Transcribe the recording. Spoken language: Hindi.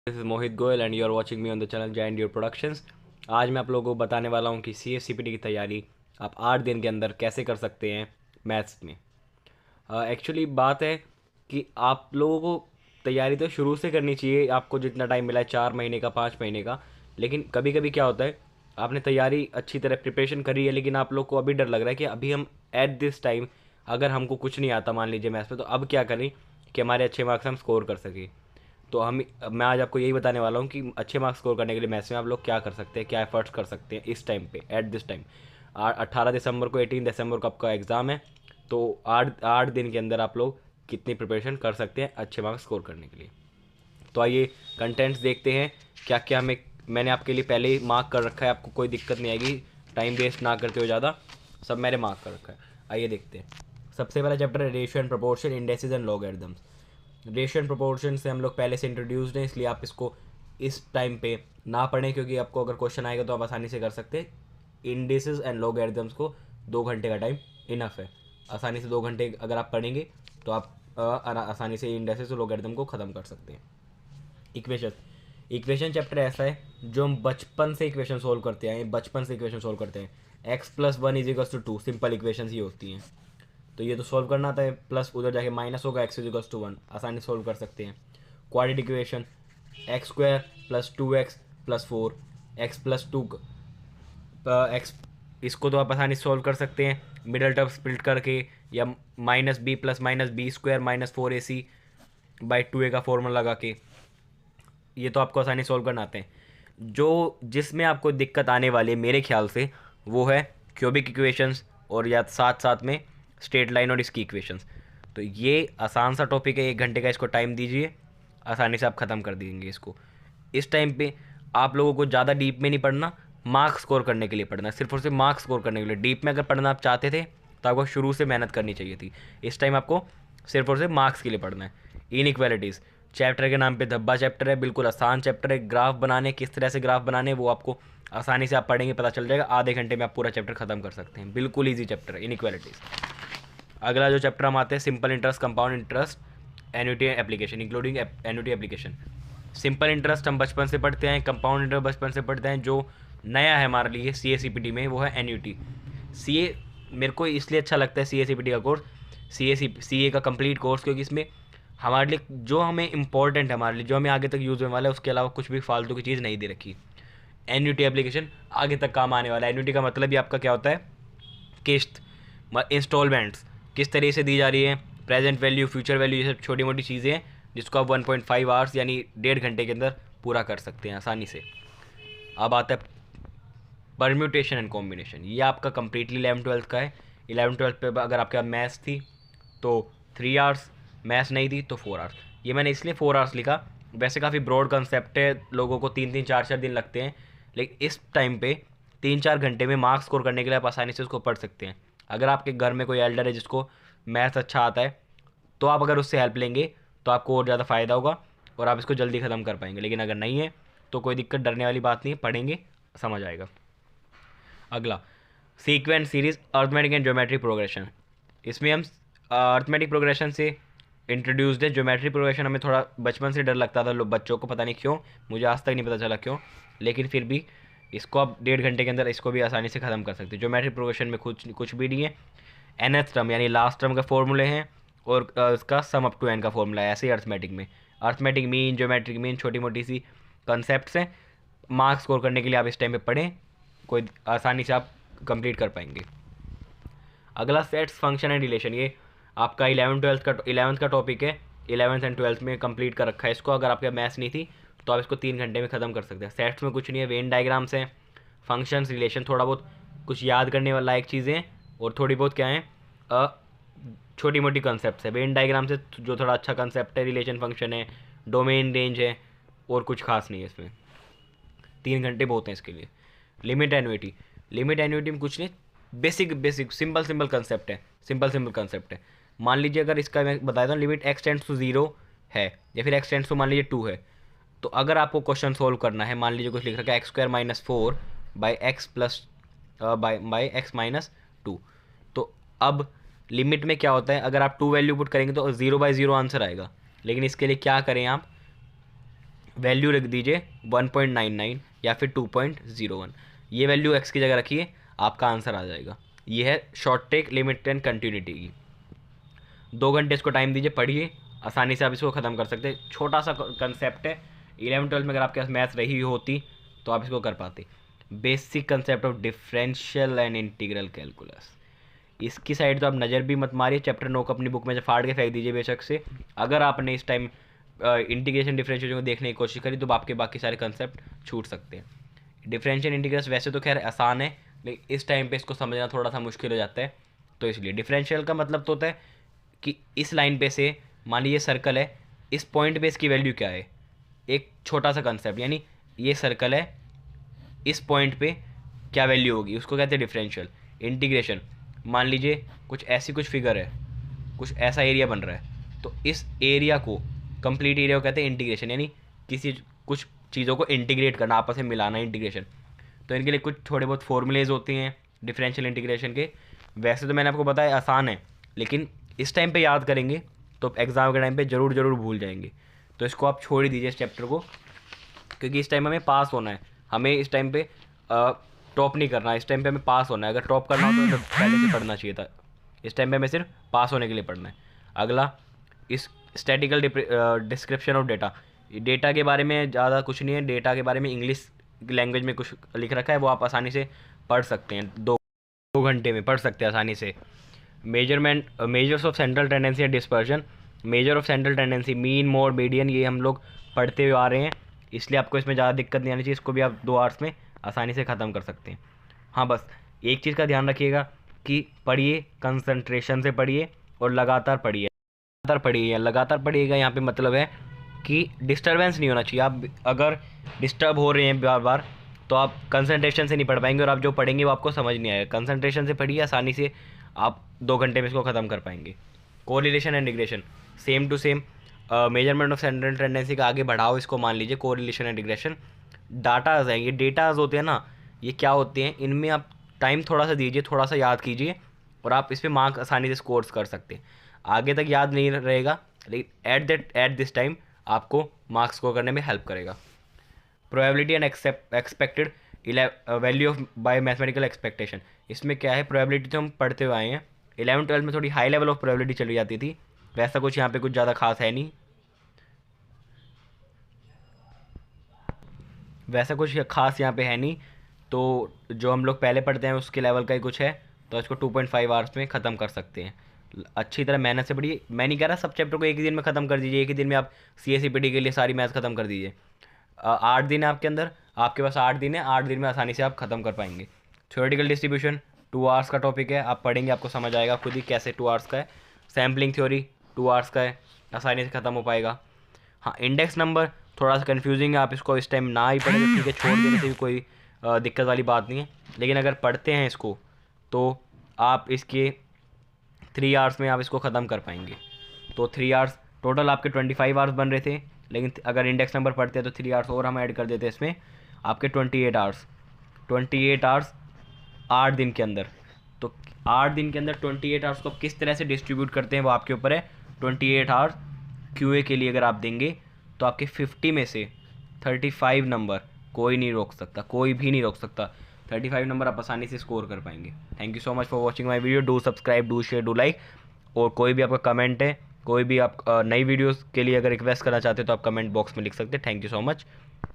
This is Mohit Goyal and you are watching me on the channel zand your productions. आज मैं आप लोगों को बताने वाला हूँ कि CA CPT की तैयारी आप 8 दिन के अंदर कैसे कर सकते हैं मैथ्स में। एक्चुअली बात है कि आप लोगों को तैयारी तो शुरू से करनी चाहिए, आपको जितना टाइम मिला है 4 महीने का 5 महीने का। लेकिन कभी कभी क्या होता है, आपने तैयारी अच्छी तरह प्रिपरेशन करी है लेकिन आप लोग को अभी डर लग रहा है कि अभी हम एट दिस टाइम अगर हमको कुछ नहीं आता मान लीजिए मैथ्स में, तो अब क्या करें कि हमारे अच्छे मार्क्स हम स्कोर कर सकें। तो हम मैं आज आपको यही बताने वाला हूँ कि अच्छे मार्क्स स्कोर करने के लिए मैथ्स में आप लोग क्या कर सकते हैं, क्या एफर्ट्स कर सकते हैं इस टाइम पे एट दिस टाइम। 18 दिसंबर को 18 दिसंबर को आपका एग्ज़ाम है। तो 8 दिन के अंदर आप लोग कितनी प्रिपरेशन कर सकते हैं अच्छे मार्क्स स्कोर करने के लिए। तो आइए कंटेंट्स देखते हैं क्या क्या मैंने आपके लिए पहले ही मार्क कर रखा है, आपको कोई दिक्कत नहीं आएगी। टाइम वेस्ट ना करते हो ज़्यादा, सब मैंने मार्क कर रखा है। आइए देखते हैं। सबसे पहला चैप्टर है ratio and proportion, indexes and logarithms. Ratio and proportion से हम लोग पहले से इंट्रोड्यूस्ड हैं, इसलिए आप इसको इस टाइम पे ना पढ़ें, क्योंकि आपको अगर क्वेश्चन आएगा तो आप आसानी से कर सकते हैं। इंडेक्सेस एंड लॉगरिथम्स को 2 घंटे का टाइम इनफ है। आसानी से 2 घंटे अगर आप पढ़ेंगे तो आप आसानी से इंडेक्सेस और लॉगरिथम को ख़त्म कर सकते हैं। इक्वेशन इक्वेशन चैप्टर ऐसा है जो हम बचपन से इक्वेशन सोल्व करते हैं, बचपन से इक्वेशन सोल्व करते हैं। x+1 = 2 सिंपल इक्वेशन ही होती हैं, तो ये तो सोल्व करना आता है। प्लस उधर जाके माइनस होगा, x=1 आसानी सोल्व कर सकते हैं। Quadratic equation x² + 2x + 4 x+2 x, इसको तो आप आसानी से सोल्व कर सकते हैं मिडल टर्म स्प्लिट करके, या -b + -b² - 4ac/2a का फॉर्मूला लगा के। ये तो आपको आसानी सोल्व करना आते हैं। जो जिसमें आपको दिक्कत आने वाली है मेरे ख्याल से वो है क्यूबिक इक्वेशंस, और या साथ साथ में स्ट्रेट लाइन और इसकी इक्वेशंस। तो ये आसान सा टॉपिक है, 1 घंटे का इसको टाइम दीजिए, आसानी से आप ख़त्म कर देंगे इसको। इस टाइम पे आप लोगों को ज़्यादा डीप में नहीं पढ़ना, मार्क्स स्कोर करने के लिए पढ़ना, सिर्फ और सिर्फ मार्क्स स्कोर करने के लिए। डीप में अगर पढ़ना आप चाहते थे तो आपको शुरू से मेहनत करनी चाहिए थी। इस टाइम आपको सिर्फ और सिर्फ मार्क्स के लिए पढ़ना है। इनइक्वालिटीज़ चैप्टर के नाम पे धब्बा चैप्टर है, बिल्कुल आसान चैप्टर है। ग्राफ बनाने, किस तरह से ग्राफ बनाने, वो आपको आसानी से आप पढ़ेंगे पता चल जाएगा। आधे घंटे में आप पूरा चैप्टर खत्म कर सकते हैं, बिल्कुल ईजी चैप्टर है इनइक्वालिटीज़। अगला जो चैप्टर हम आते हैं, simple interest, compound interest, annuity application including annuity application. Simple interest हम बचपन से पढ़ते हैं, कंपाउंड इंटरेस्ट बचपन से पढ़ते हैं। जो नया है हमारे लिए CA CPT में वो है एन्युटी। CA मेरे को इसलिए अच्छा लगता है CA CPT का कोर्स, CA का कंप्लीट कोर्स, क्योंकि इसमें हमारे लिए जो हमें इंपॉर्टेंट है, हमारे लिए जो हमें आगे तक यूज़ होने वाला है, उसके अलावा कुछ भी फालतू की चीज़ नहीं दे रखी। एन्युटी एप्लीकेशन आगे तक काम आने वाला है। एन्युटी का मतलब ही आपका क्या होता है, किस्त, इंस्टॉलमेंट्स किस तरीके से दी जा रही है, प्रेजेंट वैल्यू, फ्यूचर वैल्यू, ये सब छोटी मोटी चीज़ें हैं जिसको आप 1.5 आवर्स यानी 1.5 घंटे के अंदर पूरा कर सकते हैं आसानी से। अब आता है परम्यूटेशन एंड कॉम्बिनेशन। ये आपका कम्प्लीटली 11th-12th का है। 11th-12th पे अगर आपके पास मैथ्स थी तो 3 आवर्स, मैथ्स नहीं थी तो 4 आवर्स। ये मैंने इसलिए 4 आवर्स लिखा, वैसे काफ़ी ब्रॉड कंसेप्ट है, लोगों को 3-3 4-4 दिन लगते हैं, लेकिन इस टाइम पे 3-4 घंटे में मार्क्स स्कोर करने के लिए आप आसानी से उसको पढ़ सकते हैं। अगर आपके घर में कोई एल्डर है जिसको मैथ्स अच्छा आता है, तो आप अगर उससे हेल्प लेंगे तो आपको और ज़्यादा फ़ायदा होगा और आप इसको जल्दी ख़त्म कर पाएंगे। लेकिन अगर नहीं है तो कोई दिक्कत, डरने वाली बात नहीं है, पढ़ेंगे समझ आएगा। अगला sequence series, arithmetic and geometry progression. इसमें हम अर्थमेटिक प्रोग्रेशन से इंट्रोड्यूस्ड है। ज्योमेट्री प्रोग्रेशन हमें थोड़ा बचपन से डर लगता था लोग, बच्चों को, पता नहीं क्यों, मुझे आज तक नहीं पता चला क्यों, लेकिन फिर भी इसको आप 1.5 घंटे के अंदर इसको भी आसानी से ख़त्म कर सकते हैं। ज्योमेट्री प्रोग्रेशन में कुछ कुछ भी नहीं है। nth टर्म यानी लास्ट टर्म का फॉर्मूले हैं, और इसका सम अप टू n का फॉर्मूला है। ऐसे ही अर्थमेटिक में अर्थमेटिक मीन, ज्योमेट्रिक मीन, छोटी मोटी सी कंसेप्ट हैं। मार्क्स स्कोर करने के लिए आप इस टाइम पे पढ़ें, कोई आसानी से आप कंप्लीट कर पाएंगे। अगला सेट्स, फंक्शन एंड रिलेशन। ये आपका 11th का टॉपिक है। 11th एंड 12th में कंप्लीट कर रखा है इसको। अगर आपके मैथ्स नहीं थी तो आप इसको 3 घंटे में ख़त्म कर सकते हैं। सेट्स में कुछ नहीं है, वेन डायग्राम्स हैं। फंक्शंस, रिलेशन थोड़ा बहुत कुछ याद करने वाला एक चीज़ें हैं, और थोड़ी बहुत क्या है, छोटी मोटी कंसेप्ट है। वेन डायग्राम से जो थोड़ा अच्छा कंसेप्ट है, रिलेशन फंक्शन है, डोमेन रेंज है, और कुछ खास नहीं है इसमें। 3 घंटे बहुत हैं इसके लिए। लिमिट एन्युटी, लिमिट एन्युटी में कुछ नहीं, बेसिक सिंपल कंसेप्ट है, सिंपल कंसेप्ट है। मान लीजिए अगर इसका मैं बताता हूँ, लिमिट x टेंड्स टू 0 है, या फिर x टेंड्स टू मान लीजिए 2 है, तो अगर आपको क्वेश्चन सोल्व करना है, मान लीजिए कुछ लिख रखा है x² - 4 by x plus by x-2, तो अब लिमिट में क्या होता है, अगर आप 2 वैल्यू पुट करेंगे तो 0/0 आंसर आएगा। लेकिन इसके लिए क्या करें आप, वैल्यू रख दीजिए 1.99 या फिर 2.01। ये वैल्यू x की जगह रखिए, आपका आंसर आ जाएगा। ये है short take limit and continuity की। 2 घंटे इसको टाइम दीजिए, पढ़िए, आसानी से आप इसको ख़त्म कर सकते हैं। छोटा सा कंसेप्ट है, 11-12 में अगर आपके पास मैथ्स रही होती तो आप इसको कर पाते। Basic concept of differential and integral calculus. इसकी साइड तो आप नज़र भी मत मारिए, चैप्टर 9 को अपनी बुक में से फाड़ के फेंक दीजिए बेशक से। अगर आपने इस टाइम इंटीग्रेशन डिफरेंशिएशन को देखने की कोशिश करी तो आपके बाकी सारे कंसेप्ट छूट सकते हैं। डिफरेंशियल इंटीग्रल्स वैसे तो खैर आसान है, लेकिन इस टाइम पे इसको समझना थोड़ा सा मुश्किल हो जाता है। तो इसलिए डिफरेंशियल का मतलब तो होता है कि इस लाइन पे से, मान लीजिए सर्कल है, इस पॉइंट पे इसकी वैल्यू क्या है। एक छोटा सा कंसेप्ट, यानी ये सर्कल है, इस पॉइंट पे क्या वैल्यू होगी, उसको कहते हैं डिफरेंशियल। इंटीग्रेशन, मान लीजिए कुछ ऐसी कुछ फिगर है, कुछ ऐसा एरिया बन रहा है, तो इस एरिया को, कंप्लीट एरिया को कहते हैं इंटीग्रेशन, यानी किसी कुछ चीज़ों को इंटीग्रेट करना, आपस में मिलाना, इंटीग्रेशन। तो इनके लिए कुछ थोड़े बहुत फॉर्मूलेज होते हैं डिफरेंशियल इंटीग्रेशन के। वैसे तो मैंने आपको बताया आसान है, लेकिन इस टाइम पे याद करेंगे तो एग्ज़ाम के टाइम पे ज़रूर भूल जाएंगे। तो इसको आप छोड़ ही दीजिए इस चैप्टर को, क्योंकि इस टाइम हमें पास होना है। हमें इस टाइम पे टॉप नहीं करना, इस टाइम पे हमें पास होना है। अगर टॉप करना हो तो पहले से पढ़ना चाहिए था। इस टाइम पे हमें सिर्फ पास होने के लिए पढ़ना है। अगला, इस statistical description of data. Data के बारे में ज़्यादा कुछ नहीं है, डेटा के बारे में इंग्लिश लैंग्वेज में कुछ लिख रखा है, वो आप आसानी से पढ़ सकते हैं, 2 घंटे में पढ़ सकते हैं आसानी से। Measures of central tendency and dispersion. Measure of central tendency, mean, mode, median, ये हम लोग पढ़ते हुए आ रहे हैं, इसलिए आपको इसमें ज़्यादा दिक्कत नहीं आनी चाहिए। इसको भी आप 2 आवर्स में आसानी से ख़त्म कर सकते हैं। हाँ, बस एक चीज़ का ध्यान रखिएगा कि पढ़िए, कंसंट्रेशन से पढ़िए और लगातार पढ़िए। लगातार पढ़िएगा यहाँ पे मतलब है कि डिस्टर्बेंस नहीं होना चाहिए। आप अगर डिस्टर्ब हो रहे हैं बार बार तो आप कंसंट्रेशन से नहीं पढ़ पाएंगे, और आप जो पढ़ेंगे वो आपको समझ नहीं आएगा। कंसंट्रेशन से पढ़िए, आसानी से आप 2 घंटे में इसको ख़त्म कर पाएंगे। Correlation and regression, same to same. Measurement of central tendency का आगे बढ़ाओ इसको, मान लीजिए कोरिलेशन एंड रिग्रेशन। डाटाज हैं, ये डेटाज होते हैं ना, ये क्या होते हैं, इनमें आप टाइम थोड़ा सा दीजिए, थोड़ा सा याद कीजिए, और आप इस पर मार्क्स आसानी से स्कोर्स कर सकते हैं। आगे तक याद नहीं रहेगा, लेकिन एट दिस टाइम आपको मार्क्स स्कोर करने में हेल्प करेगा। Probability and expected value of bye mathematical expectation. इसमें क्या है, प्रोबेबिलिटी तो हम पढ़ते हुए आए हैं, 11-12 में थोड़ी हाई लेवल ऑफ प्रोबेबिलिटी चली जाती थी। वैसा कुछ यहाँ पे कुछ ज़्यादा खास है नहीं, वैसा कुछ खास यहाँ पे है नहीं। तो जो हम लोग पहले पढ़ते हैं उसके लेवल का ही कुछ है, तो इसको 2.5 आवर्स में ख़त्म कर सकते हैं। अच्छी तरह मेहनत से पढ़िए। मैं नहीं कह रहा सब चैप्टर को एक ही दिन में ख़त्म कर दीजिए, एक ही दिन में आप CSCPT के लिए सारी मैथ्स ख़त्म कर दीजिए। 8 दिन है आपके अंदर, आपके पास 8 दिन है, 8 दिन में आसानी से आप ख़त्म कर पाएंगे। थ्योरेटिकल डिस्ट्रीब्यूशन 2 आवर्स का टॉपिक है, आप पढ़ेंगे आपको समझ आएगा खुद ही कैसे 2 आवर्स का है। सैम्पलिंग थ्योरी 2 आवर्स का है, आसानी से ख़त्म हो पाएगा। हाँ, इंडेक्स नंबर थोड़ा सा कन्फ्यूजिंग है, आप इसको इस टाइम ना ही पढ़ें तो ठीक है, छोड़ देने से भी कोई दिक्कत वाली बात नहीं है। लेकिन अगर पढ़ते हैं इसको तो आप इसके 3 आवर्स में आप इसको ख़त्म कर पाएंगे। तो 3 आवर्स टोटल आपके 25 आवर्स बन रहे थे, लेकिन अगर इंडेक्स नंबर पढ़ते हैं तो 3 आवर्स और हम ऐड कर देते हैं इसमें, आपके 28 आवर्स 8 दिन के अंदर। तो 8 दिन के अंदर 28 आवर्स को आप किस तरह से डिस्ट्रीब्यूट करते हैं वो आपके ऊपर है। 28 आवर्स QA के लिए अगर आप देंगे तो आपके 50 में से 35 नंबर कोई नहीं रोक सकता, कोई भी नहीं रोक सकता। 35 नंबर आप आसानी से स्कोर कर पाएंगे। Thank you so much for watching my video. Do subscribe, do share, do like. और कोई भी आपका कमेंट है, कोई भी आप नई वीडियोस के लिए अगर रिक्वेस्ट करना चाहते हो तो आप कमेंट बॉक्स में लिख सकते हैं। Thank you so much.